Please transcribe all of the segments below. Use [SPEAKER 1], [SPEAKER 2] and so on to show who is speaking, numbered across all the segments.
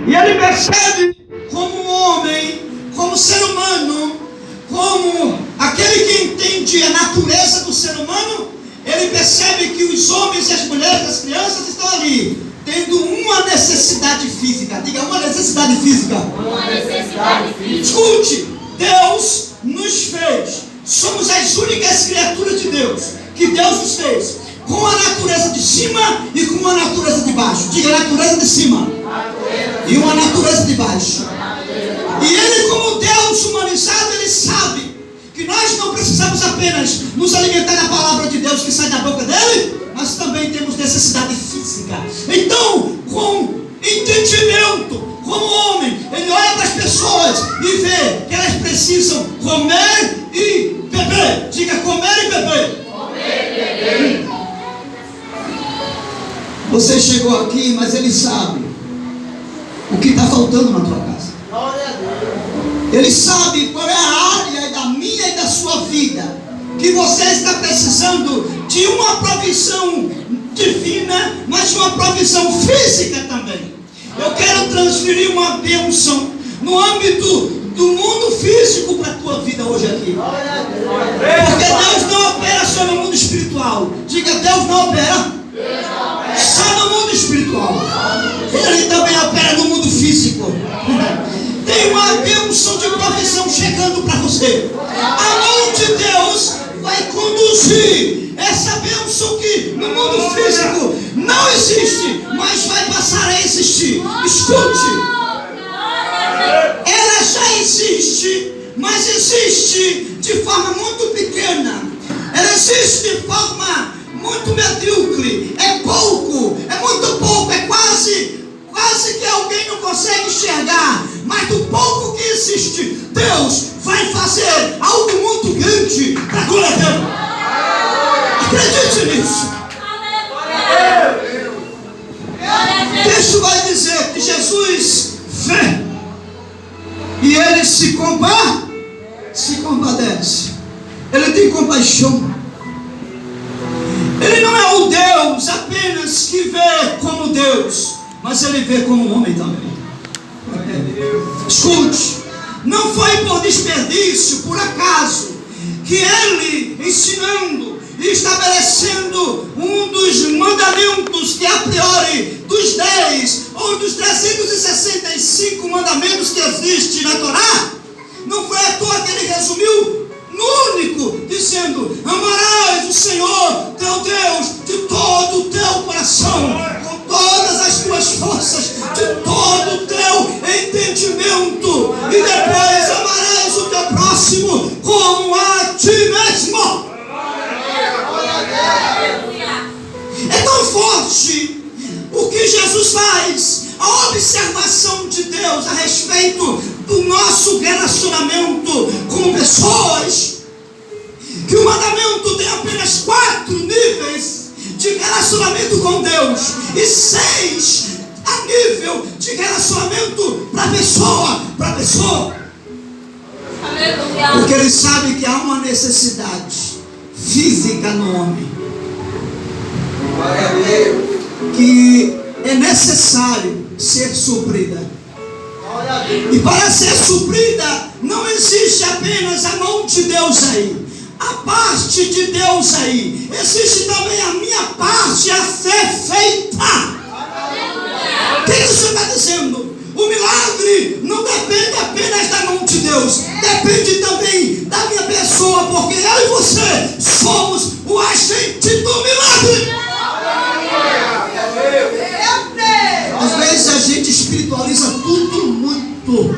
[SPEAKER 1] E ele percebe como homem, como ser humano, como aquele que entende a natureza do ser humano, ele percebe que os homens e as mulheres, as crianças estão ali, tendo uma necessidade física. Diga, uma necessidade física.
[SPEAKER 2] Uma necessidade física.
[SPEAKER 1] Escute, Deus nos fez. Somos as únicas criaturas de Deus que Deus nos fez, com a natureza de cima e com a natureza de baixo. Diga, a natureza de cima e uma natureza de baixo. E ele, como Deus humanizado, ele sabe que nós não precisamos apenas nos alimentar da palavra de Deus que sai da boca dele, mas também temos necessidade física. Então, com entendimento, como homem, ele olha para as pessoas e vê que elas precisam comer e beber. Diga, comer e beber.
[SPEAKER 2] Comer e beber.
[SPEAKER 1] Você chegou aqui, mas ele sabe o que está faltando na tua casa. Ele sabe qual é a área da minha e da sua vida que você está precisando de uma provisão divina, mas de uma provisão física também. Eu quero transferir uma bênção no âmbito do mundo físico para a tua vida hoje aqui. Porque Deus não opera só no mundo espiritual. Diga, Deus não opera só no mundo espiritual. Ele também opera no mundo físico. Tem uma bênção de provisão chegando para você. A mão de Deus vai conduzir essa bênção que no mundo físico não existe, mas vai passar a existir. Escute, ela já existe, mas existe de forma muito pequena. Ela existe de forma muito medíocre. É pouco, é muito pouco, é quase que alguém não consegue enxergar. Mas do pouco que existe, Deus vai fazer algo muito grande para a glória dele. Acredite nisso. O texto vai dizer que Jesus vê e ele se compadece. Ele tem compaixão. Ele não é o Deus apenas que vê como Deus, mas ele vê como homem também. Escute, não foi por desperdício, por acaso, que ele, ensinando e estabelecendo um dos mandamentos que a priori, dos 10 ou dos 365 mandamentos que existem na Torá, não foi à toa que ele resumiu no único, dizendo: amarás o Senhor teu Deus de todo o teu coração, com todas as tuas forças, de todo o teu entendimento, e depois amarás o teu próximo como a ti mesmo. É tão forte o que Jesus faz, a observação de Deus a respeito do nosso relacionamento com pessoas, que o mandamento tem apenas 4 níveis de relacionamento com Deus e 6 a nível de relacionamento para pessoa. Porque ele sabe que há uma necessidade física no homem, que é necessário ser suprida. E para ser suprida, não existe apenas a mão de Deus aí, a parte de Deus aí, existe também a minha parte a ser feita. O que você está dizendo? O milagre não depende apenas da mão de Deus, depende também da minha pessoa, porque eu e você somos o agente do milagre. Às vezes a gente espiritualiza tudo muito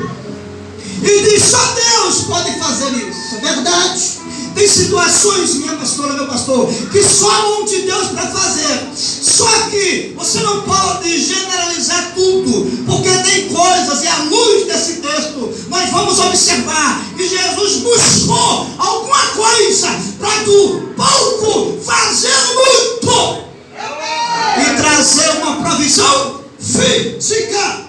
[SPEAKER 1] e diz: só Deus pode fazer isso. É verdade. Tem situações, minha pastora, meu pastor, que só a mão de Deus para fazer. Só que você não pode generalizar tudo, porque tem coisas, e à luz desse texto nós vamos observar que Jesus buscou alguma coisa para do pouco fazer muito e trazer uma provisão física.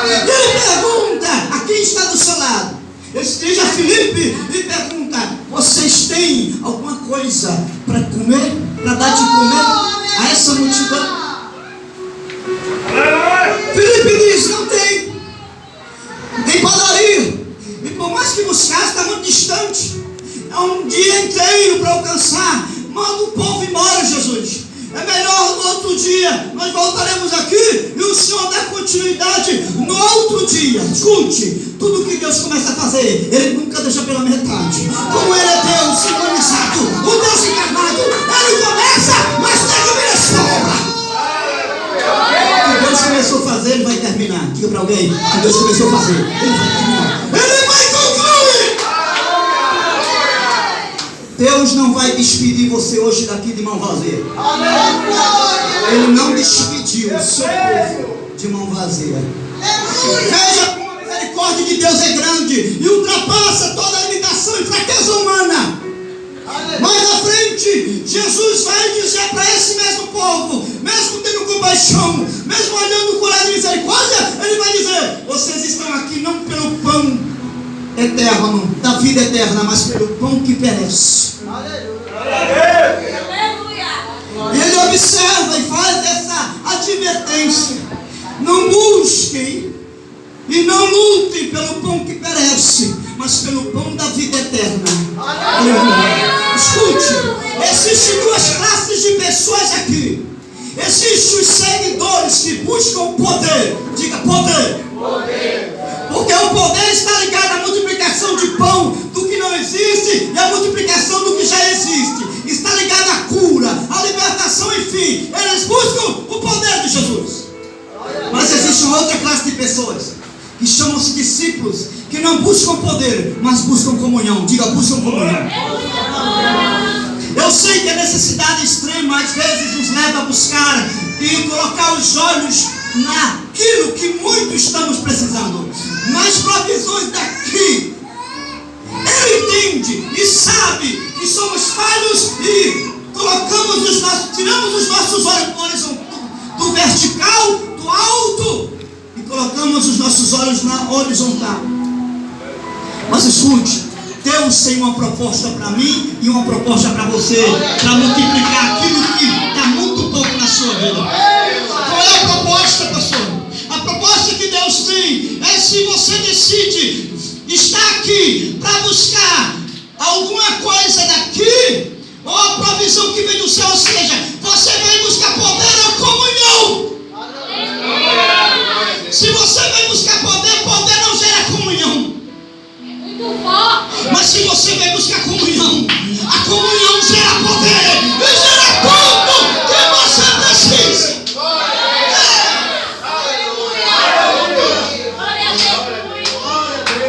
[SPEAKER 1] E ele pergunta a quem está do seu lado, esteja Filipe, e pergunta: vocês têm alguma coisa para comer, para dar de comer a essa multidão? nós voltaremos aqui e o Senhor dá continuidade no outro dia. Escute, tudo que Deus começa a fazer, Ele nunca deixa pela metade. Como Ele é Deus sincronizado, o Deus encarnado, Ele começa, mas termina essa obra. O que Deus começou a fazer, Ele vai terminar. Diga para alguém, o que Deus começou a fazer, Ele vai terminar. Ele vai concluir. Deus não vai despedir você hoje daqui de mão vazia. Ele não despediu o seu povo de mão vazia. Veja como a misericórdia de Deus é grande e ultrapassa toda a limitação e fraqueza humana. Mais à frente, Jesus vai dizer para esse mesmo povo, mesmo tendo compaixão, mesmo olhando com olhar de misericórdia, Ele vai dizer: vocês estão aqui não pelo pão eterno, da vida eterna, mas pelo pão que perece. E Ele observa e faz essa advertência: não busquem e não lutem pelo pão que perece, mas pelo pão da vida eterna. Escute, existem duas classes de pessoas aqui. Existem os seguidores que buscam poder. Diga poder. Porque o poder está ligado à multiplicação de pão do que não existe e à multiplicação do que já existe. Está ligado à cura, à libertação, enfim. Eles buscam o poder de Jesus. Mas existe uma outra classe de pessoas que chamam-se discípulos, que não buscam poder, mas buscam comunhão. Diga, buscam comunhão. Eu sei que a necessidade extrema às vezes nos leva a buscar e colocar os olhos naquilo que muito estamos precisando, nas provisões daqui. Ele entende e sabe que somos falhos e tiramos os nossos olhos do vertical, do alto, e colocamos os nossos olhos na horizontal. Mas escute, Deus tem uma proposta para mim e uma proposta para você, para multiplicar aquilo que está muito pouco na sua vida. Qual é a proposta, pastor? A proposta que Deus tem é: se você decide estar aqui para buscar alguma coisa daqui, ou a provisão que vem do céu, ou seja, você vem buscar poder ou comunhão. Se você vem buscar poder, poder não gera comunhão. Mas se você vem buscar comunhão, a comunhão gera poder e gera tudo que você precisa.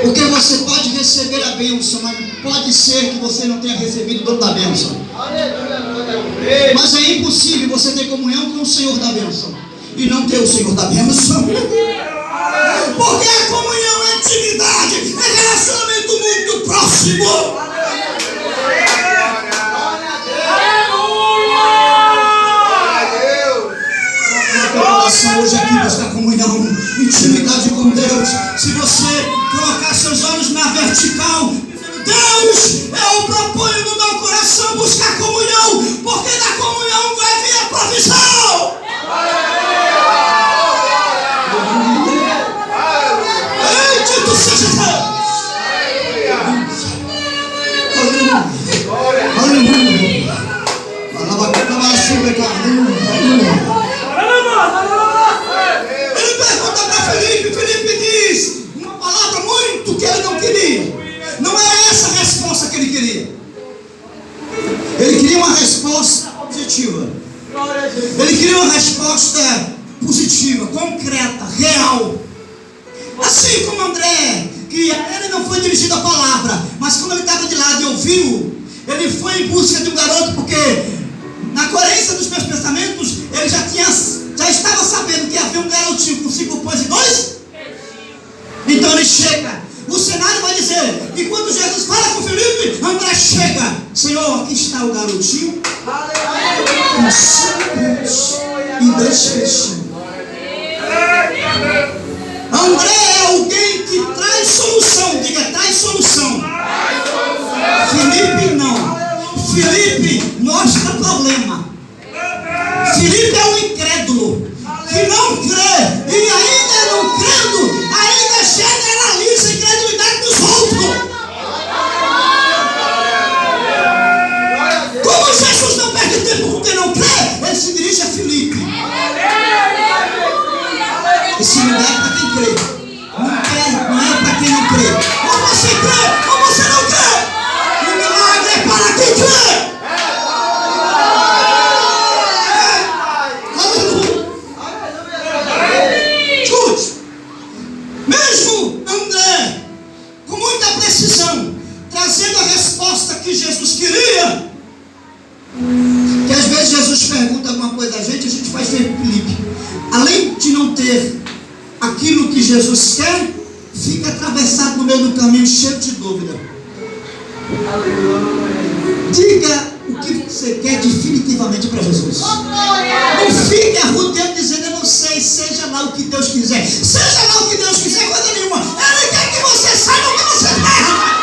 [SPEAKER 1] Porque você pode receber a bênção, mas pode ser que você não tenha recebido toda a bênção. Mas é impossível você ter comunhão com o Senhor da bênção e não ter o Senhor da bênção. Porque a comunhão é intimidade, é relacionamento muito próximo. Hoje aqui buscar comunhão, intimidade com Deus. Se você colocar seus olhos na vertical, Deus, eu proponho no meu coração buscar comunhão, porque da comunhão vai vir a provisão. Bendito seja Deus. Aleluia. Aleluia. Ele pergunta para Filipe. Filipe diz uma palavra muito que ele não queria. Não era essa a resposta que ele queria. Ele queria uma resposta positiva. Ele queria uma resposta positiva, concreta, real. Assim como André, que ele não foi dirigido a palavra, mas como ele estava de lado e ouviu, ele foi em busca de um garoto, porque na coerência dos meus pensamentos, ele já estava sabendo que havia um garotinho com 5 pães e 2. Então ele chega. O cenário vai dizer que quando Jesus fala com Filipe, André chega: Senhor, aqui está o garotinho com 5 pães e 2 peixinhos. André é alguém que traz solução. Diga, traz solução. Filipe não. Filipe mostra problema. Filipe é um incrédulo que não crê, e ainda não crendo, ainda generaliza a incredulidade dos outros. Como Jesus não perde tempo porque não crê, ele se dirige a Filipe. lugar é para quem crê. Não é para quem não crê. Ou você crê, ou você não crê. O milagre é para quem crê. Aleluia. Escute. Mesmo André, com muita precisão, trazendo a resposta que Jesus queria. Que às vezes Jesus pergunta alguma coisa a gente faz feito Filipe. Além de não ter aquilo que Jesus quer, fica atravessado no meio do caminho, cheio de dúvida. Diga o que você quer definitivamente para Jesus. Não fique arrudando dizendo, eu não sei, seja lá o que Deus quiser. Seja lá o que Deus quiser, coisa nenhuma. Ele quer que você saiba o que você quer.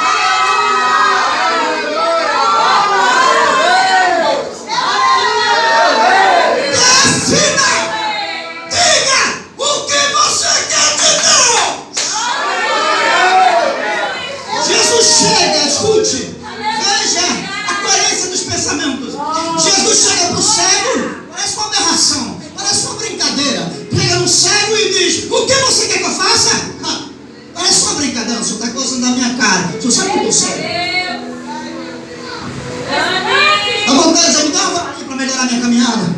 [SPEAKER 1] Chega, escute, veja a coerência dos pensamentos. Jesus chega para o cego, parece uma aberração, parece uma brincadeira. Pega no cego e diz: o que você quer que eu faça? Parece uma brincadeira, o senhor está coçando na minha cara. O senhor sabe que eu estou cego. A vontade de dizer: me dá uma varinha para melhorar a minha caminhada.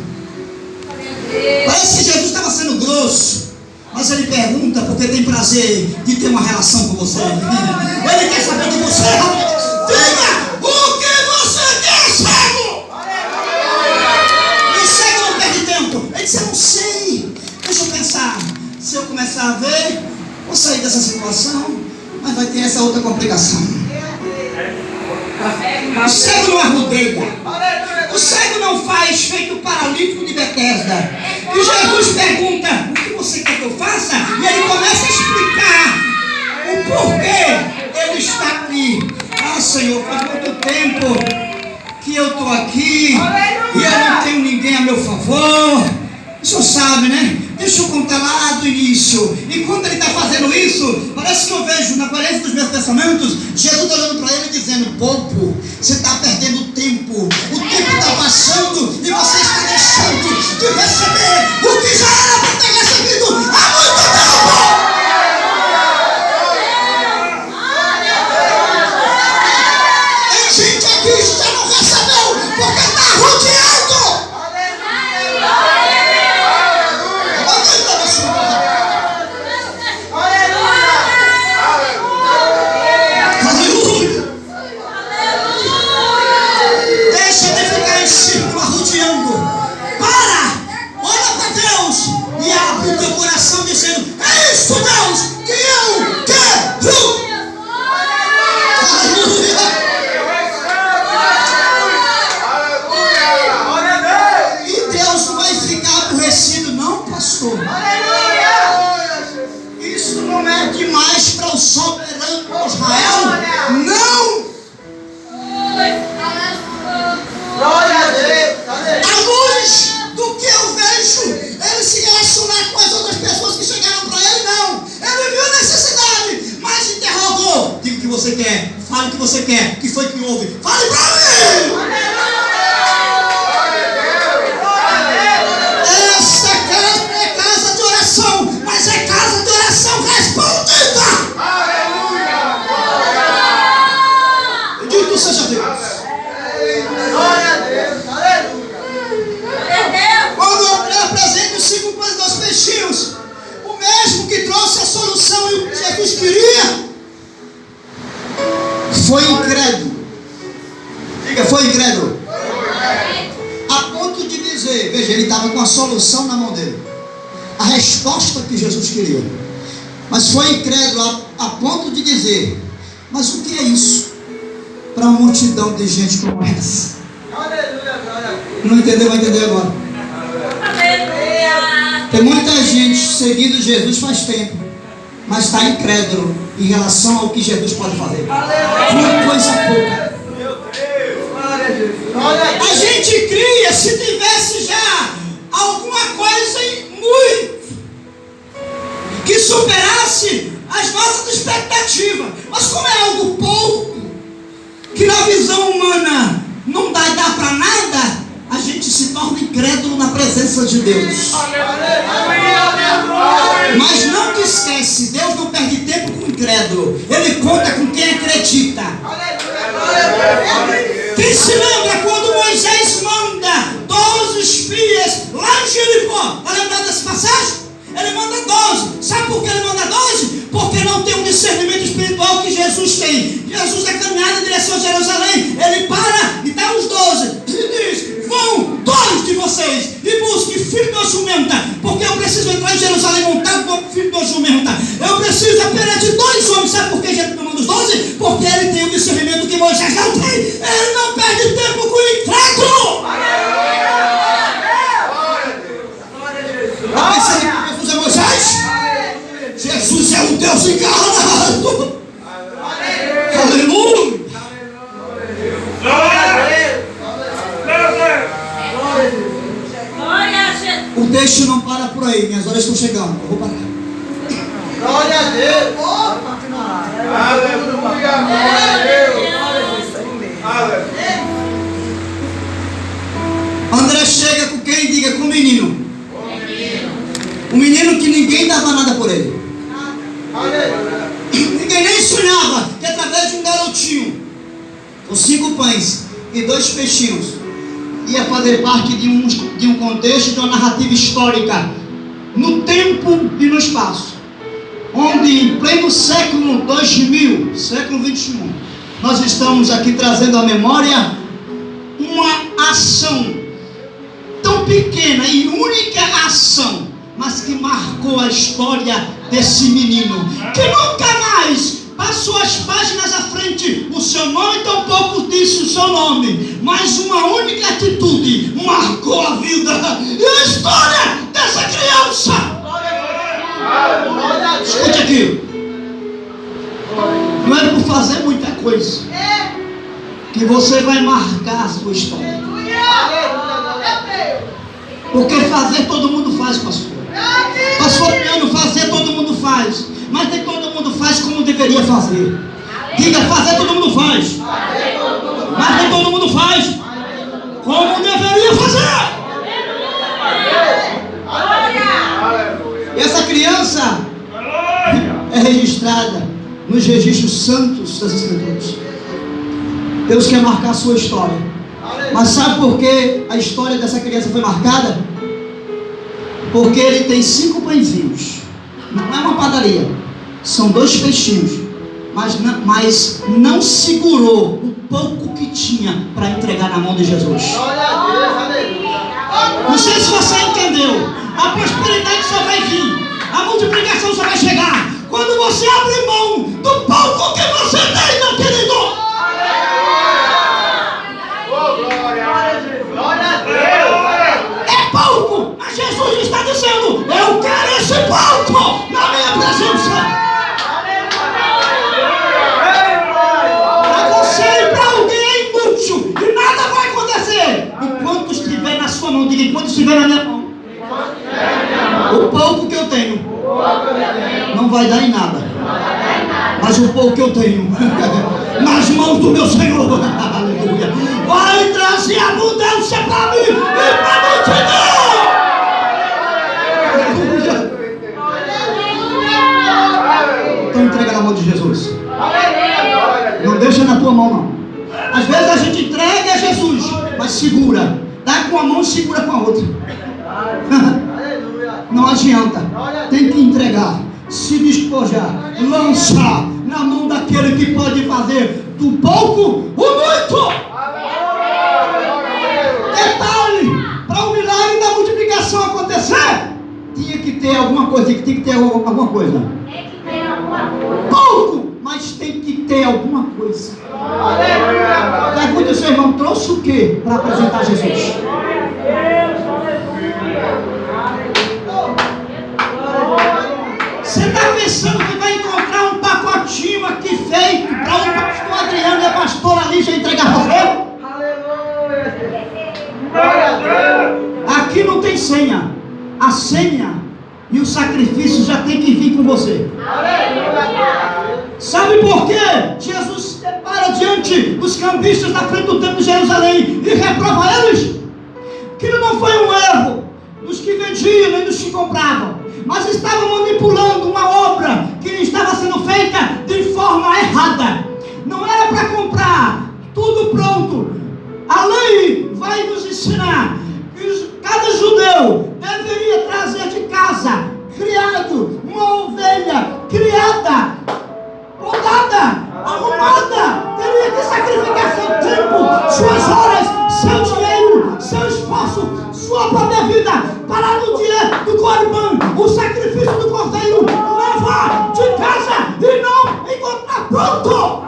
[SPEAKER 1] Parece que Jesus estava sendo grosso. Mas ele pergunta porque tem prazer de ter uma relação com você. Ele quer saber de você. Diga o que você quer, cego. E o cego não perde tempo. Ele diz: eu não sei. Deixa eu pensar. Se eu começar a ver, vou sair dessa situação, mas vai ter essa outra complicação. O cego não arrudeia. O cego não faz feito o paralítico de Betesda. E Jesus pergunta: o que você quer que eu faça? E ele começa a explicar o porquê ele está ali. Ah, Senhor, faz muito tempo que eu estou aqui e eu não tenho ninguém a meu favor. O senhor sabe, né? Deixa eu contar lá do início. E quando ele está fazendo isso, parece que eu vejo na coerência dos meus pensamentos, Jesus olhando para ele e dizendo: bobo, você está perdendo tempo. O tempo está passando e você está deixando de receber o que já era para ter recebido há muito tempo. Tem gente aqui que já não recebeu porque está rodeando. Isso não é demais para o soberano de Israel? Não! Glória a Deus! À luz do que eu vejo, ele se relacionar com as outras pessoas que chegaram para ele, não. Ele viu a necessidade, mas interrogou. Diga o que você quer, fale o que você quer. O que foi que houve? Fale para mim! Mas é casa de oração respondida. Aleluia! Bendito seja Deus. Glória a Deus. Aleluia. Quando André apresenta os 5 pães e 2 peixinhos, o mesmo que trouxe a solução e o que Jesus queria, foi incrédulo. Diga, foi incrédulo. A ponto de dizer, veja, ele estava com a solução na mão dele, a resposta que Jesus queria, mas foi incrédulo a ponto de dizer: mas o que é isso para uma multidão de gente como essa? Não entendeu? Vai entender agora. Tem muita gente seguindo Jesus faz tempo, mas está incrédulo em relação ao que Jesus pode fazer. Uma coisa pouca. A gente cria se tivesse já alguma coisa muito que superasse as nossas expectativas. Mas como é algo pouco, que na visão humana não dá para nada, a gente se torna incrédulo na presença de Deus. Mas não te esquece, Deus não perde tempo com o incrédulo. Ele conta com quem acredita. Quem se lembra quando Moisés manda 12 espias lá em Jericó? Está lembrado dessa passagem? Ele manda 12. Sabe por que ele manda 12? Porque não tem um discernimento espiritual que Jesus tem. Jesus é caminhado em direção a Jerusalém. Ele para e dá os 12. E diz: vão 2 de vocês e busquem filho de uma jumenta, porque eu preciso entrar em Jerusalém montado como filho de uma jumenta. Eu preciso apenas de 2 homens. Sabe por que Jesus não manda os 12? Porque ele tem o discernimento que Moisés não tem. Ele não perde tempo com o incrédulo. Está pensando que Jesus é Moisés? Jesus é o Deus encarnado. Aleluia. O texto não para por aí. Minhas horas estão chegando. Eu vou parar.
[SPEAKER 3] Glória a Deus. Aleluia. Glória a Deus.
[SPEAKER 1] André chega com quem? Diga, com o menino. Um menino que ninguém dava nada por ele. Ninguém nem sonhava que através de um garotinho com 5 pães e 2 peixinhos ia fazer parte de um contexto, de uma narrativa histórica no tempo e no espaço, onde em pleno século 2000, século 21, nós estamos aqui trazendo à memória uma ação tão pequena e única ação, mas que marcou a história desse menino, que nunca mais passou as páginas à frente o seu nome, tampouco disse o seu nome, mas uma única atitude marcou a vida e a história dessa criança. Escute aqui, não é por fazer muita coisa que você vai marcar a sua história, porque fazer todo mundo faz, pastor. Pastor Leandro, fazer todo mundo faz, mas nem todo mundo faz como deveria fazer. Diga, fazer todo mundo faz, mas nem todo mundo faz como deveria fazer. E essa criança é registrada nos registros santos das Escrituras. Deus quer marcar a sua história. Mas sabe por que a história dessa criança foi marcada? Porque ele tem 5 pãezinhos. Não é uma padaria. São 2 peixinhos. Mas não segurou o pouco que tinha para entregar na mão de Jesus. Não sei se você entendeu. A prosperidade só vai vir. A multiplicação só vai chegar quando você abre mão do pouco que você tem, meu querido. É pouco, mas Jesus está dizendo: eu quero esse pouco na minha presença. Para você e para alguém é inútil e nada vai acontecer enquanto estiver na sua mão. Diga, enquanto estiver na minha mão. O pouco que eu tenho não vai dar em nada, mas o pouco que eu tenho nas mãos do meu Senhor, aleluia, vai trazer abundância para mim e para a multidão. Então entrega na mão de Jesus. Não deixa na tua mão, não. Às vezes a gente entrega a Jesus, mas segura. Dá com a mão e segura com a outra. Não adianta. Tem que entregar, se despojar, lançar na mão daquele que pode fazer do pouco o muito. Detalhe, para o milagre da multiplicação acontecer, tinha que ter alguma coisa. Pouco, mas tem que ter alguma coisa. Pergunta ao seu irmão: trouxe o que para apresentar Jesus? Você está pensando que vai encontrar um pacotinho aqui feito para o pastor Adriano e a pastora Lígia entregar você? Aqui não tem senha. A senha e o sacrifício já tem que vir com você. Sabe por quê? Jesus se depara diante dos cambistas na frente do templo de Jerusalém e reprova eles. Que não foi um erro dos que vendiam nem dos que compravam, mas estavam manipulando manipulando uma obra que estava sendo feita de forma errada. Não era para comprar tudo pronto. A lei vai nos ensinar que cada judeu deveria trazer de casa, criado, uma ovelha criada, podada, arrumada. Teria que sacrificar seu tempo, suas horas, seu dinheiro, seu esforço, sua própria vida, para no dia do Corban, o sacrifício do cordeiro, levar de casa e não encontrar pronto.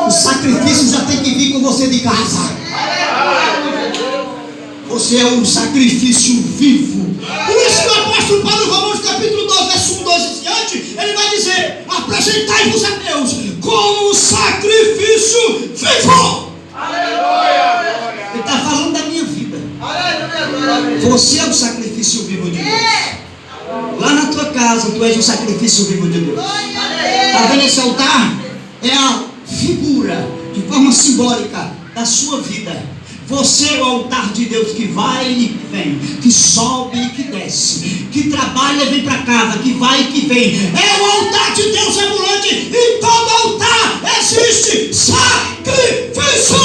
[SPEAKER 1] O sacrifício já tem que vir com você de casa. Você é um sacrifício vivo. Por isso que o apóstolo Paulo, Romanos capítulo 12, verso 1, 2 e diante, ele vai dizer: apresentai-vos a Deus como um sacrifício vivo. Ele está falando da minha vida. Você é o sacrifício vivo de Deus. Lá na tua casa, tu és o sacrifício vivo de Deus. Está vendo esse altar? É a figura, de forma simbólica, da sua vida. Você é o altar de Deus que vai e vem, que sobe e que desce, que trabalha e vem para casa, que vai e que vem. É o altar de Deus ambulante. Em todo altar existe sacrifício.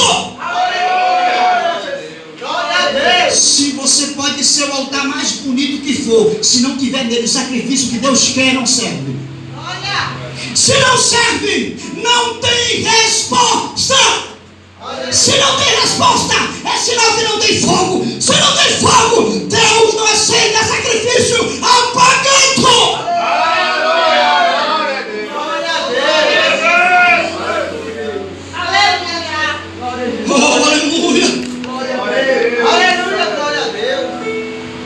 [SPEAKER 1] Se você pode ser o altar mais bonito que for, se não tiver nele o sacrifício que Deus quer, não serve. Se não serve, não tem resposta. Se não tem resposta, é sinal que não tem fogo. Se não tem fogo, Deus não aceita sacrifício apagado. Oh, aleluia.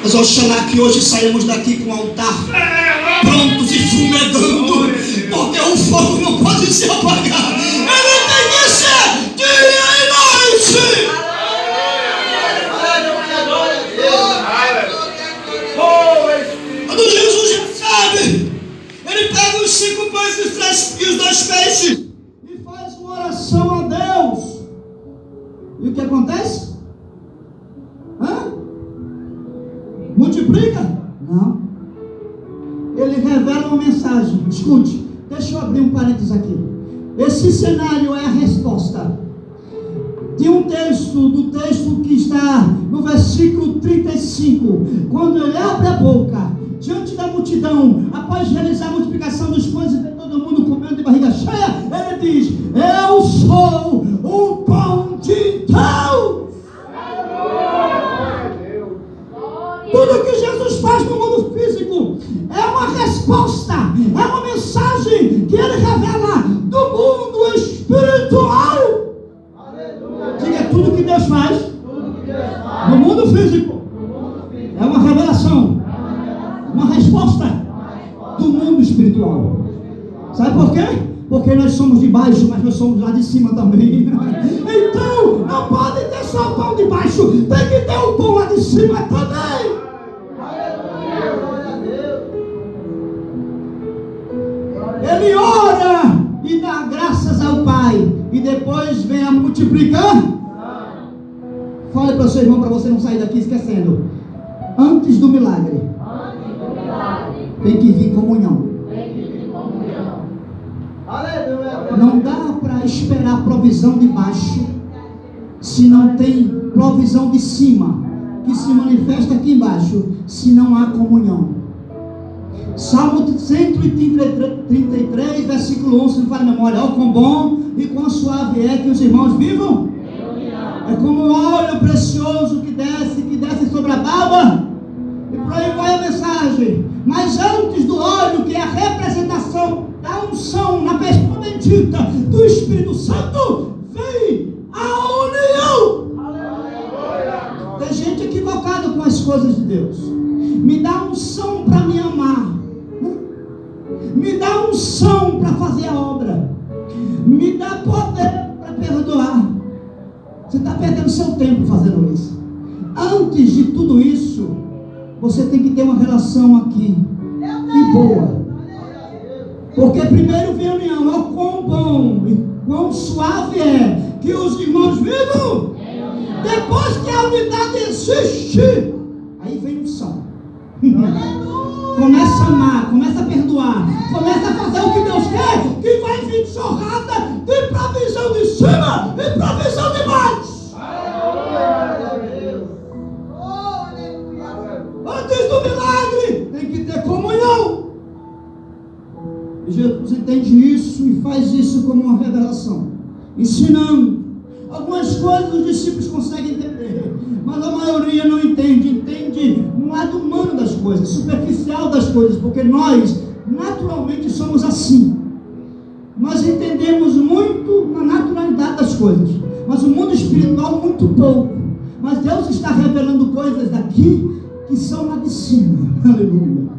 [SPEAKER 1] Mas oxalá que hoje saímos daqui com o altar prontos e fumegando, porque o fogo não pode se apagar. Ele tem que ser dia e noite. Quando Jesus já sabe, ele pega os 5 pães e os 2 peixes e faz uma oração a Deus. E o que acontece? Multiplica? Não. Ele revela uma mensagem. Escute, deixa eu abrir um parênteses aqui. Esse cenário é a resposta. Tem um texto, do texto que está no versículo 35. Quando ele abre a boca, diante da multidão, após realizar a multiplicação dos pães e ver todo mundo comendo de barriga cheia, ele diz: eu sou o pão de Deus. Tudo que Jesus faz no mundo físico é uma resposta, é uma mensagem que ele revela do mundo espiritual. Diga, tudo que Deus faz no mundo físico é uma revelação, uma resposta do mundo espiritual. Sabe por quê? Porque nós somos de baixo, mas nós somos lá de cima também. Então, não pode ter só o pão de baixo, tem que ter o pão lá de cima também. Ele ora e dá graças ao Pai, e depois vem a multiplicar. Fale para o seu irmão, para você não sair daqui esquecendo. Antes do milagre, tem que vir comunhão. Não dá para esperar provisão de baixo se não tem provisão de cima, que se manifesta aqui embaixo, se não há comunhão. Salmo 133, versículo 11, não fala memória. Ó, quão bom e quão suave é que os irmãos vivam. É como um óleo precioso que desce sobre a barba. E por aí vai a mensagem. Mas antes do óleo, que é a representação da unção na pessoa bendita do Espírito Santo, vem a união. Tem gente equivocada com as coisas de Deus. Me dá unção para me amar. Me dá unção para fazer a obra. Me dá poder para perdoar. Você está perdendo seu tempo fazendo isso. Antes de tudo isso, você tem que ter uma relação aqui e boa. Porque primeiro vem a união. Ó, quão bom e quão suave é que os irmãos vivam. Depois que a espiritualidade existe. Aí vem unção. Começa a amar, começa a perdoar, começa a fazer o que Deus quer, que vai vir jorrada de provisão de cima e provisão de baixo. Antes do milagre, tem que ter comunhão. E Jesus entende isso e faz isso como uma revelação, ensinando. Algumas coisas os discípulos conseguem entender, mas a maioria não entende um lado humano das coisas, superficial das coisas, porque nós naturalmente somos assim. Nós entendemos muito na naturalidade das coisas, mas o mundo espiritual muito pouco. Mas Deus está revelando coisas daqui que são lá de cima. Aleluia.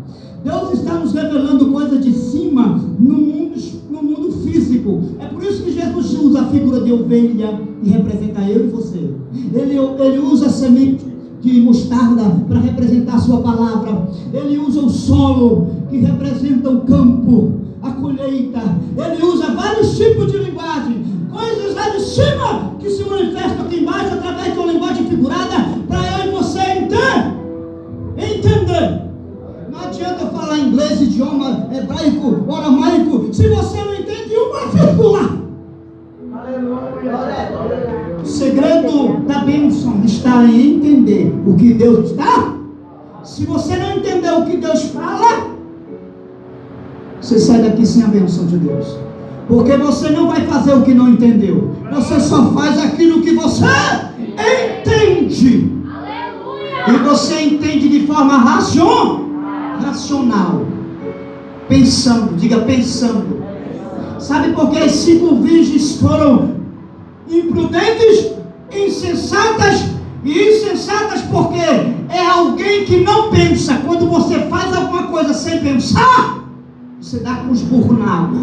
[SPEAKER 1] Deus está nos revelando coisas de cima no mundo físico. É por isso que Jesus usa a figura de ovelha e representa eu e você. Ele usa a semente de mostarda para representar a sua palavra. Ele usa o solo que representa o campo, a colheita. Ele usa vários tipos de linguagem, coisas lá de cima que se manifestam aqui embaixo através de uma linguagem figurada para eu e você entender. Não adianta falar inglês, idioma hebraico, aramaico, se você não entende uma vírgula. O segredo da bênção está em entender o que Deus está. Se você não entender o que Deus fala, você sai daqui sem a bênção de Deus. Porque você não vai fazer o que não entendeu. Você só faz aquilo que você entende. E você entende de forma racional. Pensando, diga pensando. Sabe por que as 5 virgens foram imprudentes, insensatas? E insensatas porque é alguém que não pensa. Quando você faz alguma coisa sem pensar, você dá com os burros na água.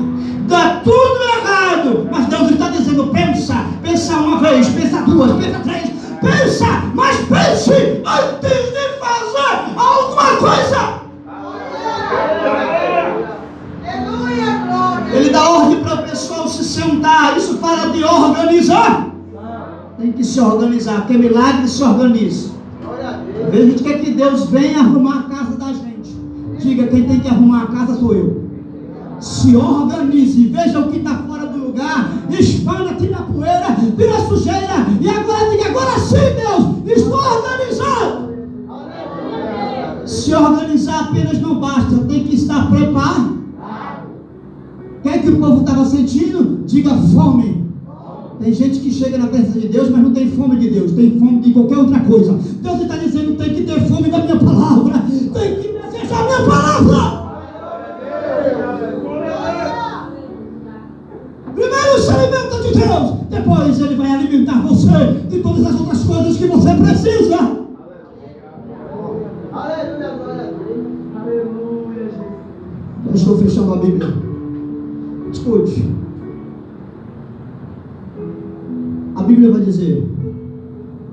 [SPEAKER 1] Dá tudo errado. Mas Deus está dizendo, pensa. Pensa uma vez, pensa 2, pensa 3. Pensa, mas pense antes de fazer alguma coisa. Ele dá ordem para o pessoal se sentar. Isso fala de organizar. Tem que se organizar, porque milagre se organiza. Às vezes a gente quer que Deus venha arrumar a casa da gente. Diga, quem tem que arrumar a casa sou eu. Se organize, veja o que está fora do lugar, expanda, tira a poeira, tira a sujeira, e agora diga, agora sim Deus, estou organizado. Se organizar apenas não basta, tem que estar preparado. O que o povo estava sentindo? Diga fome. Tem gente que chega na presença de Deus, mas não tem fome de Deus, tem fome de qualquer outra coisa. Deus está dizendo, tem que ter fome da minha palavra, tem que desejar a minha palavra. Primeiro se alimenta de Deus, depois Ele vai alimentar você de todas as outras coisas que você precisa. Eu estou fechando a Bíblia. Escute. A Bíblia vai dizer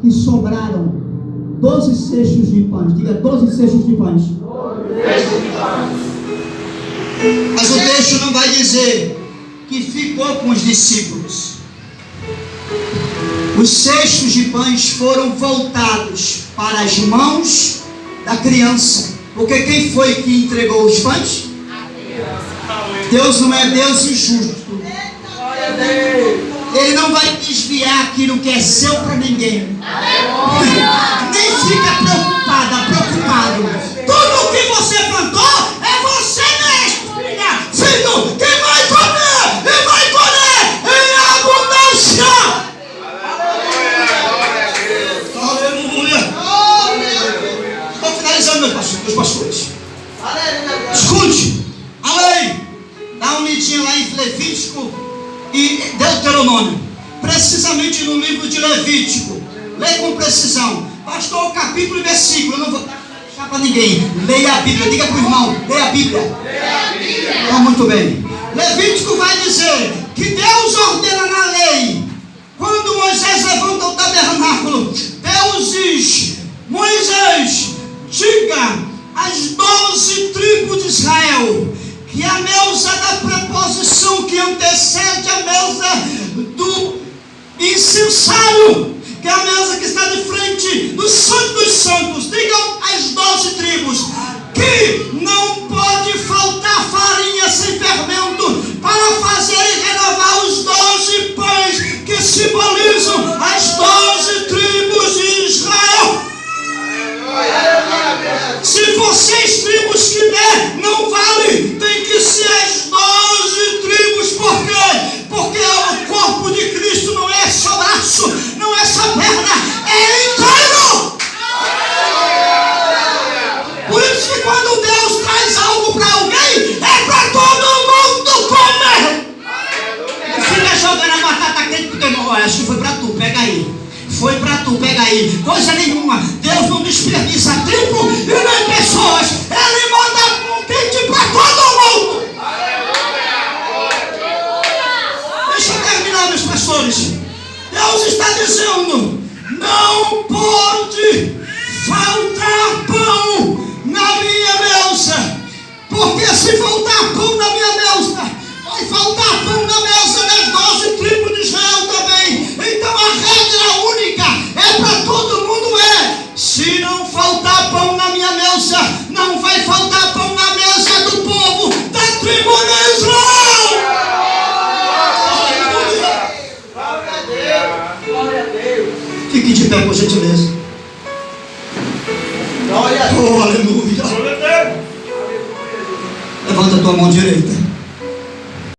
[SPEAKER 1] que sobraram 12 cestos de pães. Diga 12 cestos de pães. Mas o texto não vai dizer que ficou com os discípulos. Os cestos de pães foram voltados para as mãos da criança. Porque quem foi que entregou os pães? Deus não é Deus injusto. Ele não vai desviar aquilo que é seu para ninguém. Nem fica preocupado. Tudo que você plantou é você mesmo, filho. Quem vai comer, e vai colher em abundância. Aleluia. Estou finalizando, meus pastores. Escute, a lei. Dá uma lidinha lá em Levítico e Deuteronômio. Precisamente no livro de Levítico. Leia com precisão. Pastor, capítulo e versículo. Eu não vou deixar para ninguém. Leia a Bíblia. Diga para o irmão. Leia a Bíblia. Ah, muito bem. Levítico vai dizer que Deus ordena na lei. Quando Moisés levanta o tabernáculo, Deus diz, Moisés, diga às 12 tribos de Israel que a mesa da preposição que antecede a mesa do incensário, que é a mesa que está de frente parte do Santo dos Santos. Digam as 12 tribos que não pode faltar farinha sem fermento para fazer e renovar os 12 pães que simbolizam as 12 tribos de Israel. Se vocês tribos que der, não vale. Tem que ser as 12 tribos. Por quê? Porque o corpo de Cristo não é só braço, não é só perna, é inteiro. Por isso que quando Deus traz algo para alguém, é para todo mundo comer. Não fica jogando a batata quente porque não, acho que foi para tu, pega aí. Foi para tu, pega aí. Coisa nenhuma. Deus não desperdiça tempo e nem pessoas. Ele manda um quente para todo mundo. Deixa eu terminar, meus pastores. Deus está dizendo: não pode faltar pão na minha mesa. Porque se faltar pão na minha mesa, vai faltar pão na mesa das 12 tribos de Israel também. Então a regra única é para todo mundo: se não faltar pão na minha mesa, não vai faltar pão na mesa do povo da tribo de Israel.
[SPEAKER 3] Glória a Deus. Glória a Deus.
[SPEAKER 1] Fique de pé, por gentileza.
[SPEAKER 3] Glória a Deus.
[SPEAKER 1] Oh, aleluia. Levanta a tua mão direita.